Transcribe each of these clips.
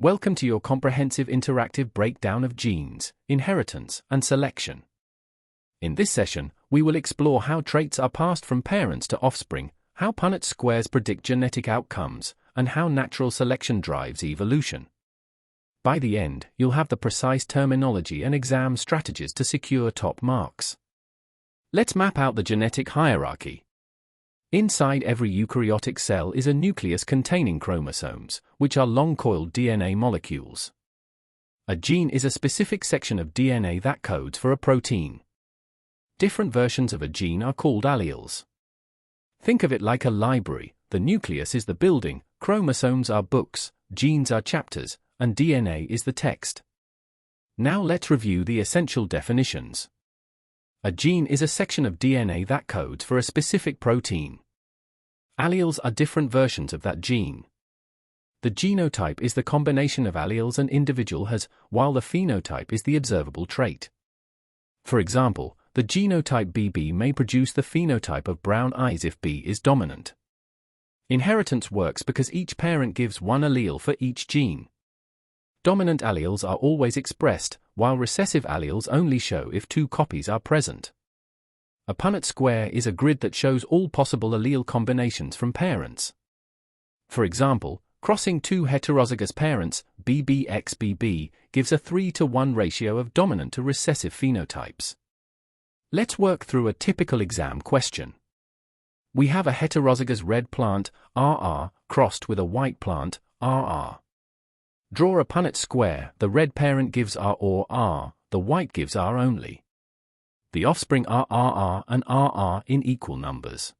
Welcome to your comprehensive interactive breakdown of genes, inheritance, and selection. In this session, we will explore how traits are passed from parents to offspring, how Punnett squares predict genetic outcomes, and how natural selection drives evolution. By the end, you'll have the precise terminology and exam strategies to secure top marks. Let's map out the genetic hierarchy. Inside every eukaryotic cell is a nucleus containing chromosomes, which are long-coiled DNA molecules. A gene is a specific section of DNA that codes for a protein. Different versions of a gene are called alleles. Think of it like a library. The nucleus is the building, chromosomes are books, genes are chapters, and DNA is the text. Now let's review the essential definitions. A gene is a section of DNA that codes for a specific protein. Alleles are different versions of that gene. The genotype is the combination of alleles an individual has, while the phenotype is the observable trait. For example, the genotype BB may produce the phenotype of brown eyes if B is dominant. Inheritance works because each parent gives one allele for each gene. Dominant alleles are always expressed, while recessive alleles only show if two copies are present. A Punnett square is a grid that shows all possible allele combinations from parents. For example, crossing two heterozygous parents, BB(x)BB, gives a 3:1 ratio of dominant to recessive phenotypes. Let's work through a typical exam question. We have a heterozygous red plant, RR, crossed with a white plant, RR. Draw a Punnett square. The red parent gives R or R, the white gives R only. The offspring are RR and RR in equal numbers.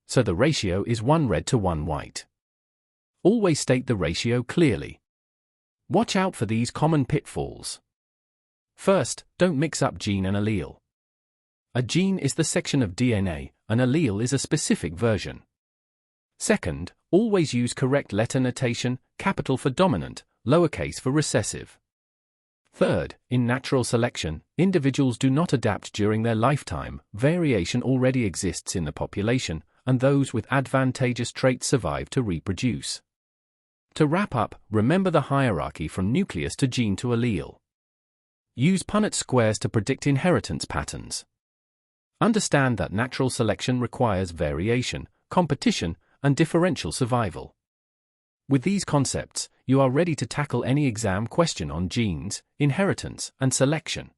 So the ratio is 1 red to 1 white. Always state the ratio clearly. Watch out for these common pitfalls. First, don't mix up gene and allele. A gene is the section of DNA, an allele is a specific version. Second, always use correct letter notation, capital for dominant, lowercase for recessive. Third, in natural selection, individuals do not adapt during their lifetime, variation already exists in the population, and those with advantageous traits survive to reproduce. To wrap up, remember the hierarchy from nucleus to gene to allele. Use Punnett squares to predict inheritance patterns. Understand that natural selection requires variation, competition, and differential survival. With these concepts, you are ready to tackle any exam question on genes, inheritance, and selection.